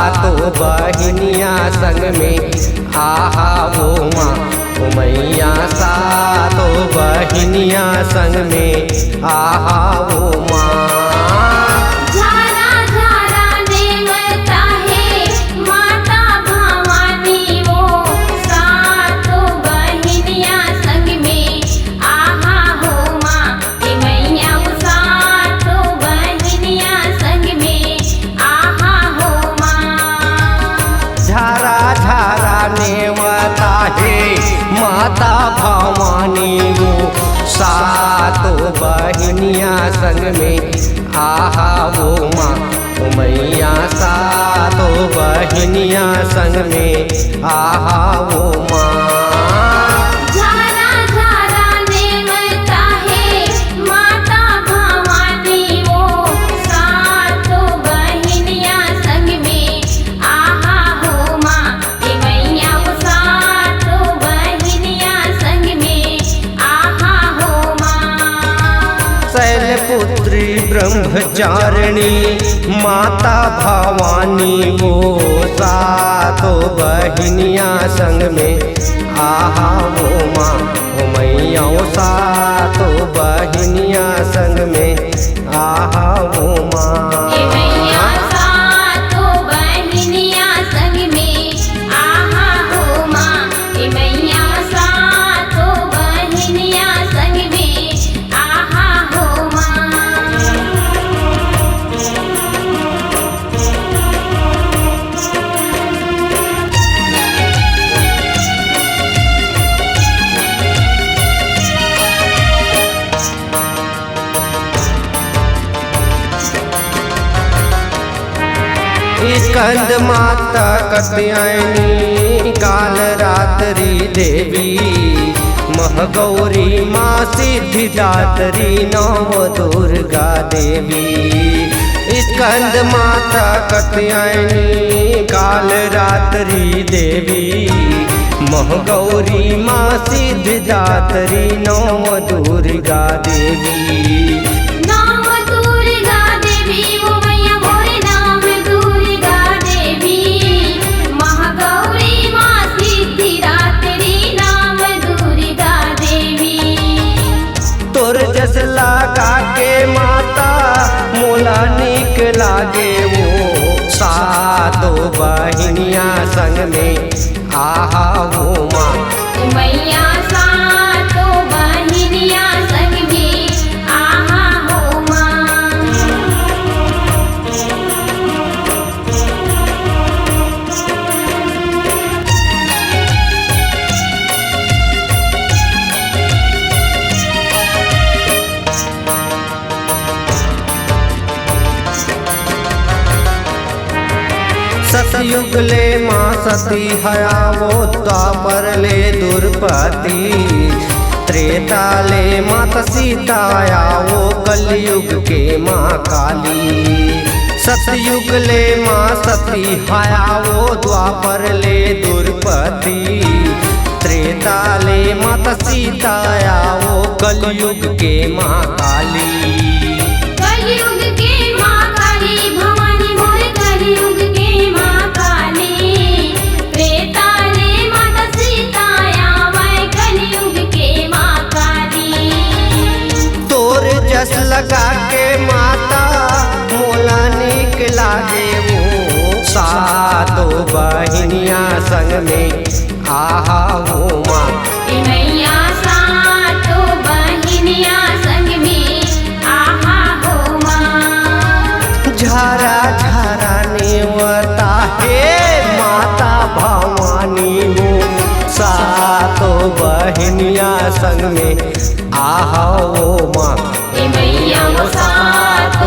सातो बहिनिया संग में आहा वो माँ ओ मैया सातो बहिनिया संग में आहा वो माँ। माता भवानी वो सातो बहिनिया संग में आहा वो माँ ओ मैया सातो बहिनिया संग में आहा वो माँ। शैलपुत्री ब्रह्मचारिणी माता भवानी वो सातो बहिनिया संग में आहा वो माँ ओ मैया वो सातो बहिनिया संग में आहा वो माँ। स्कंद माता कत्यायनी काल रात्रि देवी महगौरी माँ सिद्धिदात्री नव दुर्गा देवी। स्कंद माता कत्यायनी काल रात्रि देवी महगौरी माँ सिद्धिदात्री नव दुर्गा देवी। लगा के माता मोला निक लागे वो सातो बहिनिया संग में आहा वो माँ मैया सातो बहिनिया संग में आहा वो माँ। सतयुग ले माँ सती हया वो द्वापर ले दुर्पति त्रेता ले माता सीता आया वो कलयुग के माँ काली। सतयुग ले माँ सती हया वो द्वापर ले दुर्पति त्रेता ले माता सीता आया वो कलयुग के माँ काली। लगा के माता मोला निक लागे वो सातो बहिनिया संग में आहा वो माँ मैया सातो बहिनिया संग में आहा वो माँ। झारा झारा नेवता हे माता भवानी वो सातो बहिनिया संग में आहा वो माँ मैया वो सातो